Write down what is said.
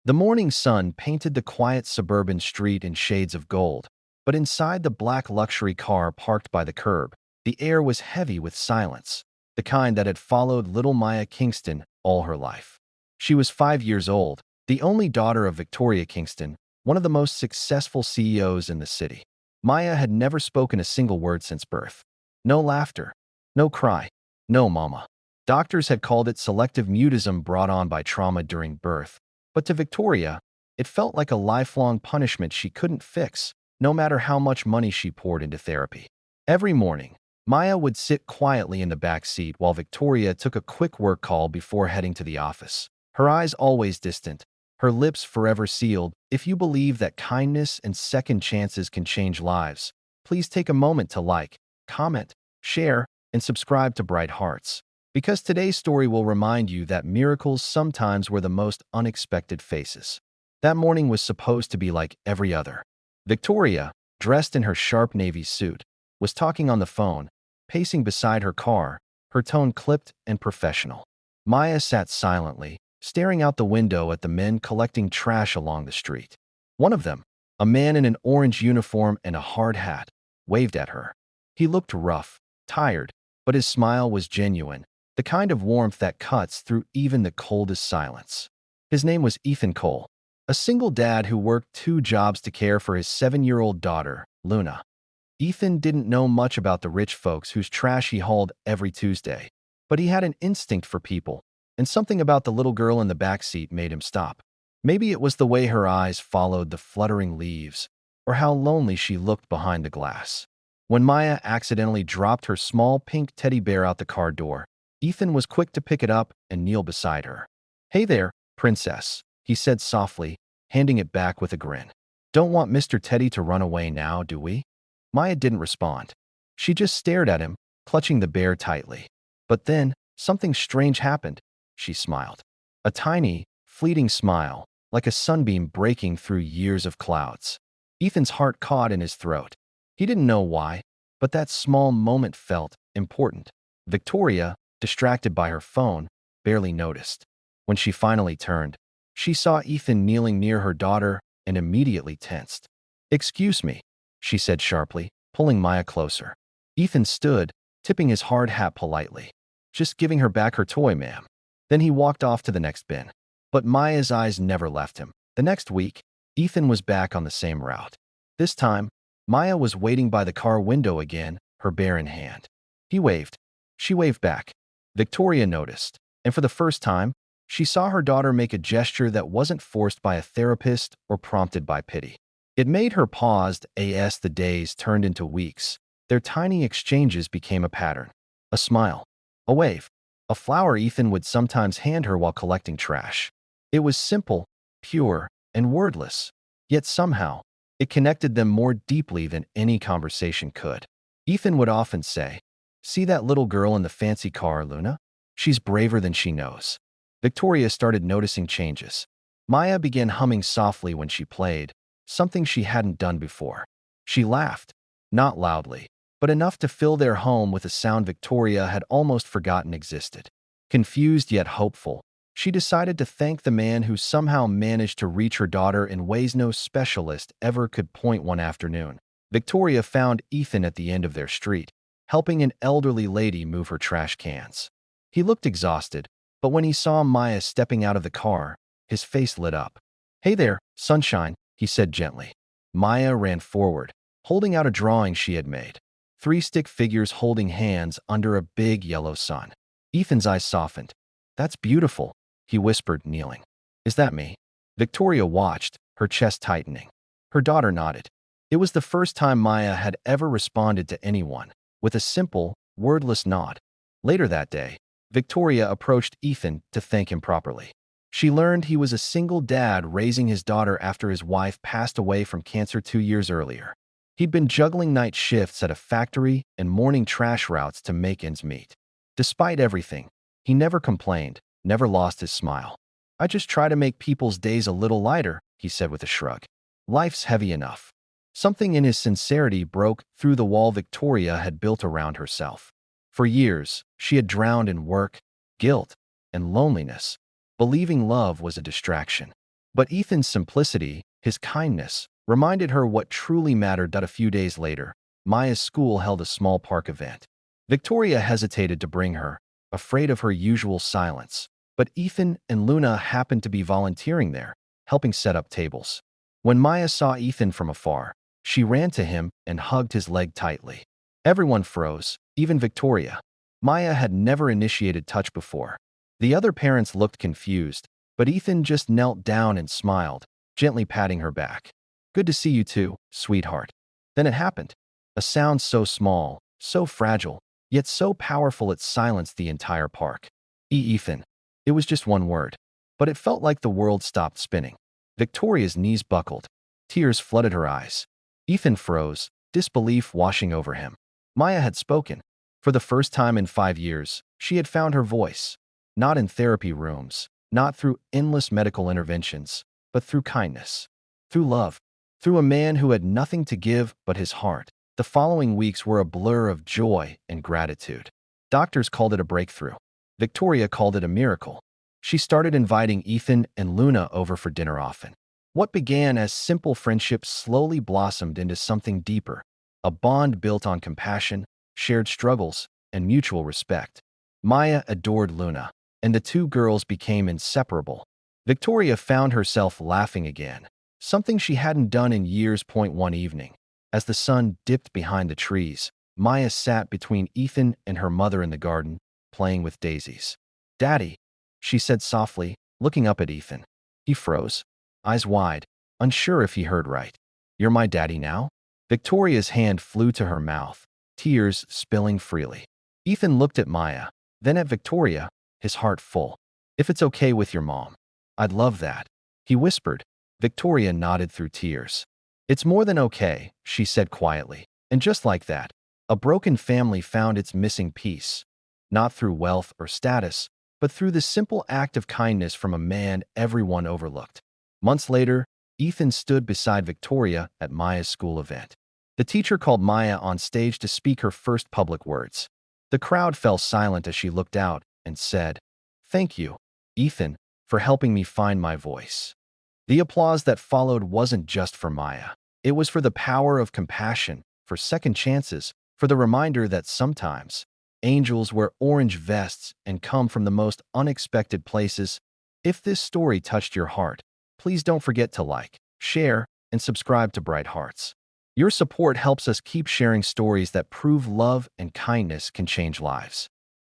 The morning sun painted the quiet suburban street in shades of gold, but inside the black luxury car parked by the curb, the air was heavy with silence, the kind that had followed little Maya Kingston all her life. She was 5 years old, the only daughter of Victoria Kingston, one of the most successful CEOs in the city. Maya had never spoken a single word since birth. No laughter, no cry, no mama. Doctors had called it selective mutism brought on by trauma during birth, but to Victoria, it felt like a lifelong punishment she couldn't fix, no matter how much money she poured into therapy. Every morning, Maya would sit quietly in the back seat while Victoria took a quick work call before heading to the office. Her eyes always distant, her lips forever sealed. If you believe that kindness and second chances can change lives, please take a moment to like, comment, share, and subscribe to Bright Hearts. Because today's story will remind you that miracles sometimes were the most unexpected faces. That morning was supposed to be like every other. Victoria, dressed in her sharp navy suit, was talking on the phone, pacing beside her car, her tone clipped and professional. Maya sat silently, staring out the window at the men collecting trash along the street. One of them, a man in an orange uniform and a hard hat, waved at her. He looked rough, tired, but his smile was genuine, the kind of warmth that cuts through even the coldest silence. His name was Ethan Cole, a single dad who worked 2 jobs to care for his 7-year-old daughter, Luna. Ethan didn't know much about the rich folks whose trash he hauled every Tuesday, but he had an instinct for people, and something about the little girl in the back seat made him stop. Maybe it was the way her eyes followed the fluttering leaves, or how lonely she looked behind the glass. When Maya accidentally dropped her small pink teddy bear out the car door, Ethan was quick to pick it up and kneel beside her. "Hey there, princess," he said softly, handing it back with a grin. "Don't want Mr. Teddy to run away now, do we?" Maya didn't respond. She just stared at him, clutching the bear tightly. But then, something strange happened. She smiled. A tiny, fleeting smile, like a sunbeam breaking through years of clouds. Ethan's heart caught in his throat. He didn't know why, but that small moment felt important. Victoria, distracted by her phone, barely noticed. When she finally turned, she saw Ethan kneeling near her daughter and immediately tensed. "Excuse me," she said sharply, pulling Maya closer. Ethan stood, tipping his hard hat politely. "Just giving her back her toy, ma'am." Then he walked off to the next bin. But Maya's eyes never left him. The next week, Ethan was back on the same route. This time, Maya was waiting by the car window again, her bear in hand. He waved. She waved back. Victoria noticed, and for the first time, she saw her daughter make a gesture that wasn't forced by a therapist or prompted by pity. It made her pause as the days turned into weeks. Their tiny exchanges became a pattern. A smile, a wave, a flower Ethan would sometimes hand her while collecting trash. It was simple, pure, and wordless, yet somehow, it connected them more deeply than any conversation could. Ethan would often say, "See that little girl in the fancy car, Luna? She's braver than she knows." Victoria started noticing changes. Maya began humming softly when she played, something she hadn't done before. She laughed, not loudly, but enough to fill their home with a sound Victoria had almost forgotten existed. Confused yet hopeful, she decided to thank the man who somehow managed to reach her daughter in ways no specialist ever could point. One afternoon, Victoria found Ethan at the end of their street, helping an elderly lady move her trash cans. He looked exhausted, but when he saw Maya stepping out of the car, his face lit up. "Hey there, sunshine," he said gently. Maya ran forward, holding out a drawing she had made. 3 stick figures holding hands under a big yellow sun. Ethan's eyes softened. "That's beautiful," he whispered, kneeling. "Is that me?" Victoria watched, her chest tightening. Her daughter nodded. It was the first time Maya had ever responded to anyone, with a simple, wordless nod. Later that day, Victoria approached Ethan to thank him properly. She learned he was a single dad raising his daughter after his wife passed away from cancer 2 years earlier. He'd been juggling night shifts at a factory and morning trash routes to make ends meet. Despite everything, he never complained, never lost his smile. "I just try to make people's days a little lighter," he said with a shrug. "Life's heavy enough." Something in his sincerity broke through the wall Victoria had built around herself. For years, she had drowned in work, guilt, and loneliness, believing love was a distraction. But Ethan's simplicity, his kindness, reminded her what truly mattered. A few days later, Maya's school held a small park event. Victoria hesitated to bring her, afraid of her usual silence, but Ethan and Luna happened to be volunteering there, helping set up tables. When Maya saw Ethan from afar, she ran to him and hugged his leg tightly. Everyone froze, even Victoria. Maya had never initiated touch before. The other parents looked confused, but Ethan just knelt down and smiled, gently patting her back. "Good to see you too, sweetheart." Then it happened. A sound so small, so fragile, yet so powerful it silenced the entire park. Ethan. It was just one word, but it felt like the world stopped spinning. Victoria's knees buckled. Tears flooded her eyes. Ethan froze, disbelief washing over him. Maya had spoken. For the first time in 5 years, she had found her voice. Not in therapy rooms, not through endless medical interventions, but through kindness. Through love. Through a man who had nothing to give but his heart. The following weeks were a blur of joy and gratitude. Doctors called it a breakthrough. Victoria called it a miracle. She started inviting Ethan and Luna over for dinner often. What began as simple friendships slowly blossomed into something deeper, a bond built on compassion, shared struggles, and mutual respect. Maya adored Luna, and the two girls became inseparable. Victoria found herself laughing again, something she hadn't done in years. One evening, as the sun dipped behind the trees, Maya sat between Ethan and her mother in the garden, playing with daisies. "Daddy," she said softly, looking up at Ethan. He froze, eyes wide, unsure if he heard right. "You're my daddy now?" Victoria's hand flew to her mouth, tears spilling freely. Ethan looked at Maya, then at Victoria, his heart full. "If it's okay with your mom, I'd love that," he whispered. Victoria nodded through tears. "It's more than okay," she said quietly. And just like that, a broken family found its missing piece. Not through wealth or status, but through the simple act of kindness from a man everyone overlooked. Months later, Ethan stood beside Victoria at Maya's school event. The teacher called Maya on stage to speak her first public words. The crowd fell silent as she looked out and said, "Thank you, Ethan, for helping me find my voice." The applause that followed wasn't just for Maya. It was for the power of compassion, for second chances, for the reminder that sometimes angels wear orange vests and come from the most unexpected places. If this story touched your heart, please don't forget to like, share, and subscribe to Bright Hearts. Your support helps us keep sharing stories that prove love and kindness can change lives.